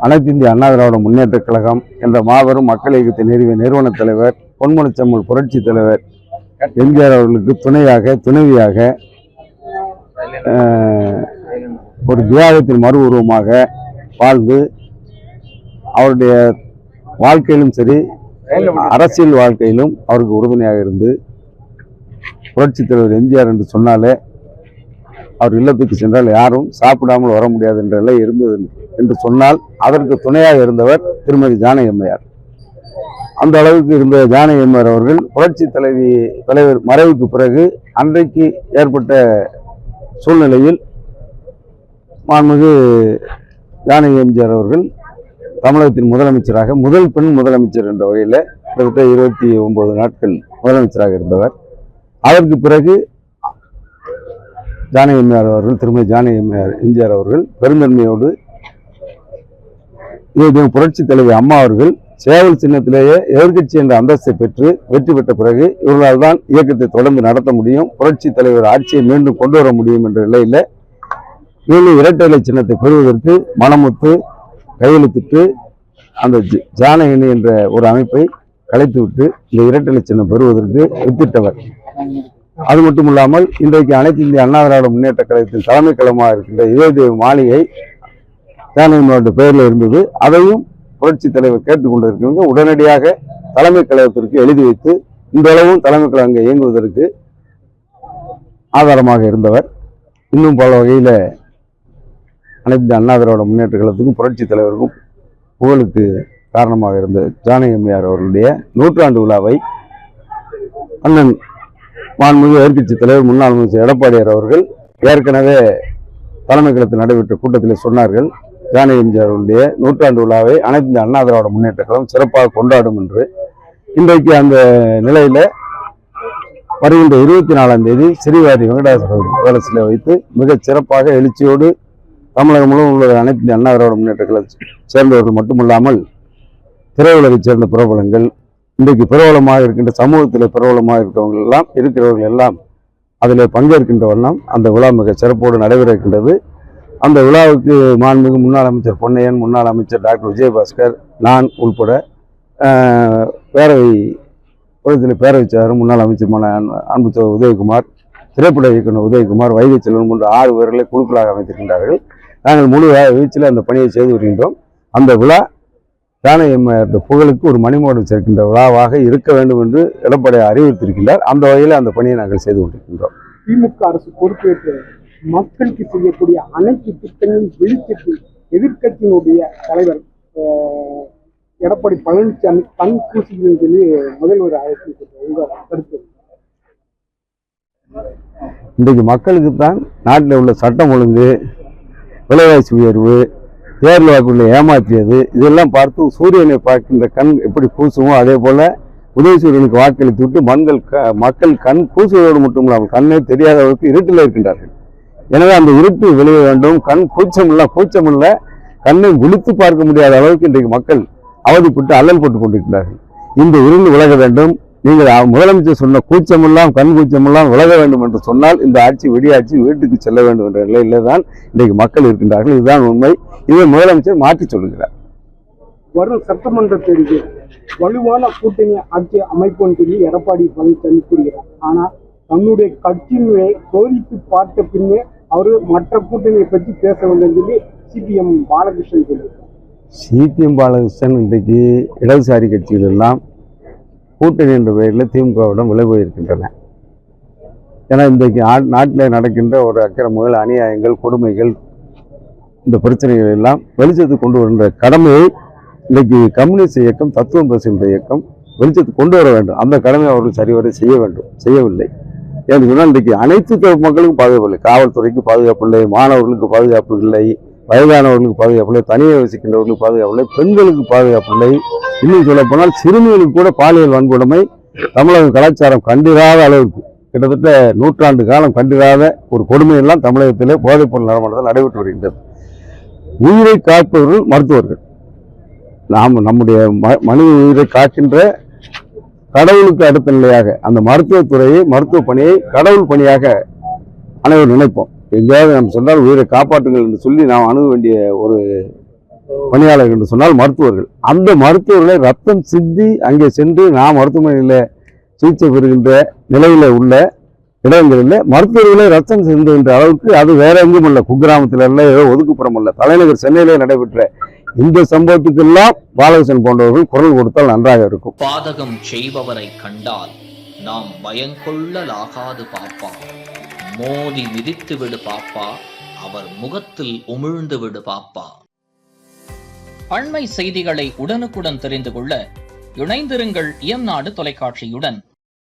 அனைத்து இந்திய அண்ணா திராவிட முன்னேற்ற கழகம் என்ற மாபெரும் மக்கள் இயக்கத்தை நிறுவிய நிறுவன தலைவர் பொன்மனச்செம்மல் புரட்சி தலைவர் எம்ஜிஆர் அவர்களுக்கு துணைவியாக ஒரு தியாகத்தின் மறு உருவமாக வாழ்ந்து அவருடைய வாழ்க்கையிலும் சரி அரசியல் வாழ்க்கையிலும் அவருக்கு உறுதுணையாக இருந்து புரட்சி தலைவர் எம்ஜிஆர் என்று சொன்னாலே அவர் இல்லத்துக்கு சென்றால் யாரும் சாப்பிடாமல் வர முடியாது என்ற நிலை இருந்தது என்று சொன்னால் அதற்கு துணையாக இருந்தவர் திருமதி ஜானகி அம்மையார். அந்த அளவுக்கு இருந்த ஜானகி அம்மையார் அவர்கள் புரட்சி தலைவர் மறைவுக்கு பிறகு அன்றைக்கு ஏற்பட்ட சூழ்நிலையில் மாண்புமிகு ஜானகி எம்ஜிஆர் அவர்கள் தமிழகத்தின் முதலமைச்சராக முதல் பெண் முதலமைச்சர் என்ற வகையில் கிட்டத்தட்ட 29 நாட்கள் முதலமைச்சராக இருந்தவர். அதற்கு பிறகு ஜானகி அம்மையார் அவர்கள் திருமதி ஜானகி எம்ஜிஆர் அவர்கள் பெருந்தன்மையோடு புரட்சி தலைவர் அம்மா அவர்கள் சேவல் சின்னத்திலேயே எதிர்கட்சி என்ற அந்தஸ்தை பெற்று வெற்றி பெற்ற பிறகு இவர்களால் தான் இயக்கத்தை தொடர்ந்து நடத்த முடியும், புரட்சி தலைவர் ஆட்சியை மீண்டும் கொண்டு வர முடியும் என்ற நிலையில் மீண்டும் இரட்டை இலை சின்னத்தை பெறுவதற்கு மனமுத்து கையெழுத்திட்டு அந்த ஜானகி என்ற ஒரு அமைப்பை கலைத்துவிட்டு இந்த இரட்டை இலை சின்னம் பெறுவதற்கு வித்திட்டவர். அது மட்டும் இல்லாமல் இன்றைக்கு அனைத்து இந்திய அண்ணா திராவிட முன்னேற்ற கழகத்தின் தலைமை கழகமாக இருக்கின்ற இதய மாளிகை ஜானகி பெயரில் இருந்தது. அதையும் புரட்சி தலைவர் கேட்டுக்கொண்டிருக்கிறவங்க உடனடியாக தலைமை கழகத்திற்கு எழுதி வைத்து இந்த அளவும் தலைமை கழகம் இயங்குவதற்கு ஆதாரமாக இருந்தவர். இன்னும் பல வகையில் அனைத்து அண்ணா திராவிட முன்னேற்ற கழகத்துக்கும் புரட்சி தலைவருக்கும் புகழுக்கு காரணமாக இருந்த ஜானகி அம்மையார் அவர்களுடைய 100ஆண்டு விழாவை அண்ணன் மாண்புமிகு எதிர்க்கட்சி தலைவர் முன்னாள் அமைச்சர் எடப்பாடியார் அவர்கள் ஏற்கனவே தலைமை கழகத்தில் நடைபெற்ற கூட்டத்தில் சொன்னார்கள், ஜானகி எம்ஜிஆர் அவர்களுடைய 100ஆண்டு விழாவை அனைத்து இந்திய அண்ணா திராவிட முன்னேற்ற கழகம் சிறப்பாக கொண்டாடும் என்று. இன்றைக்கு அந்த நிலையில வருகின்ற 24ஆம் தேதி ஸ்ரீவாரி வெங்கடாசல பேலஸில் வைத்து மிகச் சிறப்பாக எழுச்சியோடு தமிழகம் முழுவதும் உள்ள அனைத்து இந்திய அண்ணா திராவிட முன்னேற்ற கழகத்தை சேர்ந்தவர்கள் மட்டுமல்லாமல் திரையுலகைச் சேர்ந்த பிரபலங்கள், இன்றைக்கு பிரபலமாக இருக்கின்ற சமூகத்தில் பிரபலமாக இருக்கிறவர்கள் எல்லாம் அதில் பங்கேற்கின்ற வண்ணம் அந்த விழா மிக சிறப்போடு நடைபெற இருக்கின்றது. அந்த விழாவுக்கு மாண்புமிகு முன்னாள் அமைச்சர் பொன்னையன், முன்னாள் அமைச்சர் டாக்டர் விஜயபாஸ்கர், நான் உள்பட பேரவைச் செயலர் முன்னாள் அமைச்சருமான அன்பு உதயகுமார், திரைப்பட இயக்குனர் உதயகுமார், வைகை செல்வன் போன்ற 6 பேர்களை குழுக்களாக அமைத்திருக்கின்றார்கள். நாங்கள் முழு வீச்சில் அந்த பணியை செய்து வருகின்றோம். அந்த விழா ஜானகி அம்மையார் புகழுக்கு ஒரு மணிமோடு சேர்க்கின்ற விழாவாக இருக்க வேண்டும் என்று எடப்பாடி அறிவுறுத்தியிருக்கின்றார். அந்த வகையில் அந்த பணியை நாங்கள் செய்து கொண்டிருக்கின்றோம். திமுக அரசு பொறுப்பேற்று மக்களுக்கு செய்யக்கூடிய அனைத்து திட்டங்களும் வெளிச்சத்து எதிர்கட்சியினுடைய தலைவர் எடப்பாடி பழனிசாமி கண் பூசுகிறது சொல்லி முதல்வர் கருத்து. இன்றைக்கு மக்களுக்கு தான் நாட்டில் உள்ள சட்டம் ஒழுங்கு, விலைவாசி உயர்வு, தேர்தல் வாக்குகளை ஏமாற்றியது, இதெல்லாம் பார்த்து சூரியனை பார்க்கின்ற கண் எப்படி கூசுமோ அதே போல உதயசூரியனுக்கு வாக்களித்து விட்டு மக்கள் கண் கூசுவதோடு மட்டும் இல்லாமல் கண்ணே தெரியாதவர்களுக்கு இருட்டில் இருக்கின்றார்கள். எனவே அந்த இருட்டு வெளியே வேண்டும். கண் கூச்சமில்ல கண்ணை விழித்து பார்க்க முடியாத அளவுக்கு இன்றைக்கு மக்கள் அவதிப்பட்டு அல்லல் போட்டுக் கொண்டிருக்கிறார்கள். இந்த இருள் விலக வேண்டும். நீங்கள் முதலமைச்சர் சொன்ன கூச்சமெல்லாம் கண் கூச்சமெல்லாம் விலக வேண்டும் என்று சொன்னால் இந்த ஆட்சி வெடியாட்சி வீட்டுக்கு செல்ல வேண்டும் என்ற நிலையில தான் இன்றைக்கு மக்கள் இருக்கின்றார்கள். இதுதான் உண்மை. இதை முதலமைச்சர் மாற்றி சொல்லுகிறார். வரும் சட்டமன்ற தேர்தலில் வலுவான கூட்டணி ஆட்சி அமைப்புன்னு சொல்லி எடப்பாடி பழனிசாமி கூறுகிறார். ஆனால் தன்னுடைய கட்சியினை சோதித்து பார்த்த பின்னே அவர் மற்ற கூட்டணியை பற்றி பேச வேண்டும் சொல்லி சிபிஎம் பாலகிருஷ்ணன் சொல்லுகிறார். சிபிஎம் பாலகிருஷ்ணன் இன்றைக்கு இடதுசாரி கட்சிகள் எல்லாம் கூட்டணி என்ற பெயரில் திமுகவிடம் விலை போயிருக்கின்றன. ஏன்னா இன்றைக்கு நாட்டில் நடக்கின்ற ஒரு அக்கிரமங்கள், அநியாயங்கள், கொடுமைகள், இந்த பிரச்சனைகள் எல்லாம் வெளிச்சத்துக்கு கொண்டு வருகின்ற கடமையை இன்றைக்கு கம்யூனிஸ்ட் இயக்கம், தத்துவம் பேசுகின்ற இயக்கம் வெளிச்சத்துக்கு கொண்டு வர வேண்டும். அந்த கடமையை அவர்கள் சரிவரை செய்யவில்லை. ஏன்னு சொன்னால் இன்றைக்கு அனைத்து தரப்பு மக்களுக்கும் பாதுகாப்பு இல்லை. காவல்துறைக்கு பாதுகாப்பு இல்லை, மாணவர்களுக்கு பாதுகாப்பு இல்லை, வயதானவர்களுக்கு பாதுகாப்பு இல்லை, தனியாக வசிக்கின்றவர்களுக்கு பாதுகாப்பு இல்லை, பெண்களுக்கு பாதுகாப்பு இல்லை. இன்னும் சொல்ல போனால் சிறுமிகளுக்கு கூட பாலியல் வன்கொடுமை தமிழக கலாச்சாரம் கண்டிராத அளவுக்கு கிட்டத்தட்ட 100 ஆண்டு காலம் கண்டிராத ஒரு கொடுமையெல்லாம் தமிழகத்திலே போதைப்பொருள் நடமாட்டத்தில் நடைபெற்று வருகின்றது. உயிரை காப்பவர்கள் மருத்துவர்கள். நம்முடைய மனித உயிரை காக்கின்ற கடவுளுக்கு அடுத்த நிலையாக அந்த மருத்துவத்துறையை, மருத்துவ பணியை கடவுள் பணியாக அனைவரும் நினைப்போம். எங்கேயாவது நம்ம சொன்னால் உயிரை காப்பாற்றுங்கள் என்று சொல்லி நாம் அணுக வேண்டிய ஒரு பணியாளர்கள் என்று சொன்னால் மருத்துவர்கள். அந்த மருத்துவர்களை ரத்தம் சிந்தி அங்கே சென்று நான் மருத்துவமனையில் சிகிச்சை பெறுகின்ற நிலையில உள்ள இடங்களில் மருத்துவர்களே ரத்தம் சிந்துகின்ற அளவுக்கு அது வேற எங்கும் அல்ல, குக்கிராமத்தில் அல்ல, ஏதோ ஒதுக்குப்புறம் அல்ல, தலைநகர் சென்னையிலே நடைபெற்ற இந்த சம்பவத்துக்கெல்லாம் பாலகிருஷ்ணன் போன்றவர்கள் குரல் கொடுத்தால் நன்றாக இருக்கும். பாதகம் செய்பவரை கண்டால் நாம் பயங்கொள்ளலாகாது பாப்பா, மோதி மிதித்து விடு பாப்பா, அவர் முகத்தில் உமிழ்ந்து விடு பாப்பா. அண்மை செய்திகளை உடனுக்குடன் தெரிந்து கொள்ள இணைந்திருங்கள் இயம்நாடு தொலைக்காட்சியுடன்.